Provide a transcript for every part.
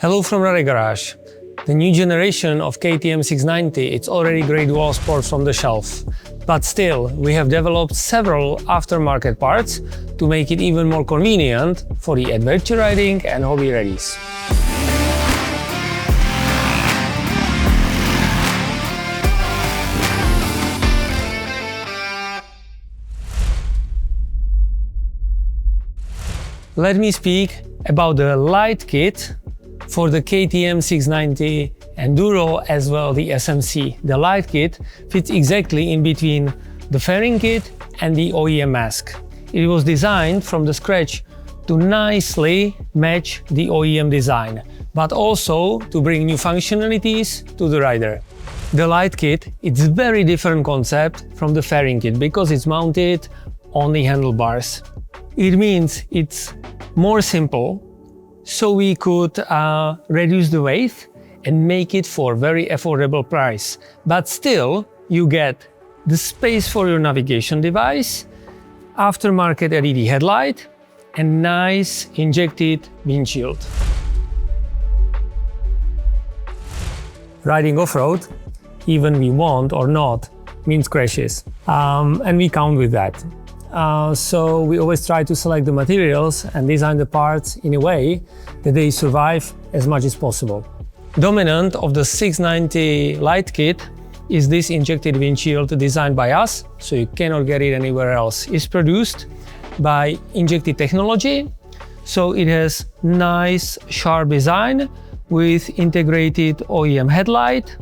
Hello from RADE Garage. The new generation of KTM 690, it's already great dual sport from the shelf. But still, we have developed several aftermarket parts to make it even more convenient for the adventure riding and hobby readies. Let me speak about the Lite kit for the KTM 690 Enduro as well the SMC. The Lite kit fits exactly in between the fairing kit and the OEM mask. It was designed from the scratch to nicely match the OEM design, but also to bring new functionalities to the rider. The Lite kit, it's a very different concept from the fairing kit because it's mounted on the handlebars. It means it's more simple, so we could reduce the weight and make it for a very affordable price. But still, you get the space for your navigation device, aftermarket LED headlight, and nice injected windshield. Riding off-road, even we want or not, means crashes. And we count with that. So we always try to select the materials and design the parts in a way that they survive as much as possible. Dominant of the 690 Lite kit is this injected windshield designed by us, so you cannot get it anywhere else. It's produced by injected technology, so it has nice sharp design with integrated OEM headlight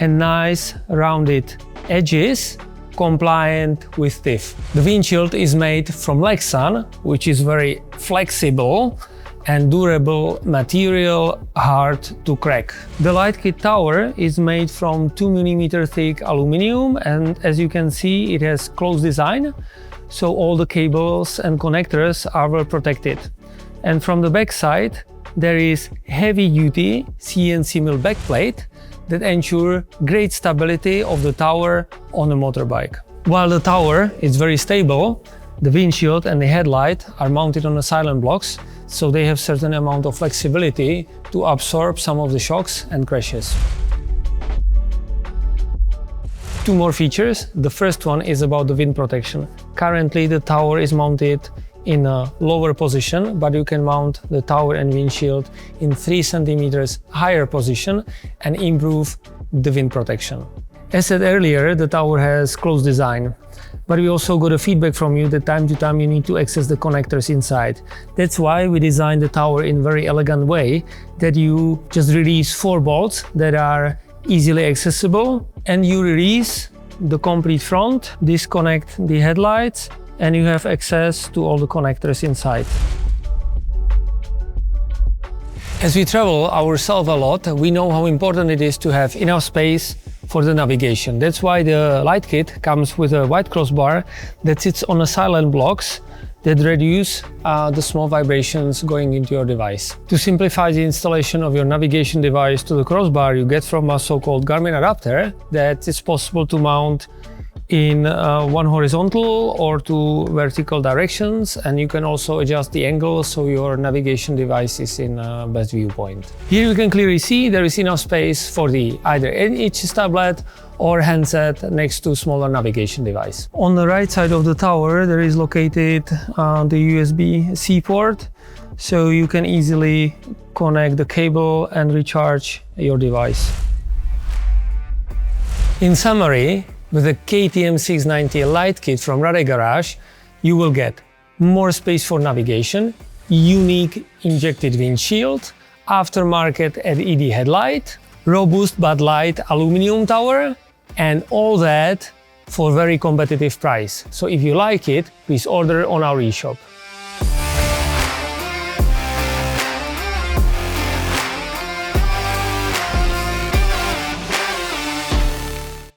and nice rounded edges compliant with TIFF. The windshield is made from Lexan, which is very flexible and durable material, hard to crack. The Lite kit tower is made from 2 mm thick aluminum, and as you can see, it has closed design, so all the cables and connectors are well protected. And from the back side, there is heavy-duty CNC mill backplate that ensure great stability of the tower on a motorbike. While the tower is very stable, the windshield and the headlight are mounted on the silent blocks, so they have certain amount of flexibility to absorb some of the shocks and crashes. Two more features. The first one is about the wind protection. Currently the tower is mounted in a lower position, but you can mount the tower and windshield in 3 cm higher position and improve the wind protection. As said earlier, the tower has closed design, but we also got a feedback from you that time to time you need to access the connectors inside. That's why we designed the tower in a very elegant way that you just release 4 bolts that are easily accessible, and you release the complete front, disconnect the headlights, and you have access to all the connectors inside. As we travel ourselves a lot, we know how important it is to have enough space for the navigation. That's why the Lite kit comes with a white crossbar that sits on a silent blocks that reduce the small vibrations going into your device. To simplify the installation of your navigation device to the crossbar, you get from a so-called Garmin adapter that is possible to mount in one horizontal or 2 vertical directions, and you can also adjust the angle so your navigation device is in best viewpoint. Here you can clearly see there is enough space for the either each tablet or handset next to smaller navigation device. On the right side of the tower there is located the USB-C port, so you can easily connect the cable and recharge your device. In summary, with the KTM 690 Lite kit from RADE Garage, you will get more space for navigation, unique injected windshield, aftermarket LED headlight, robust but light aluminum tower, and all that for a very competitive price. So if you like it, please order on our eShop.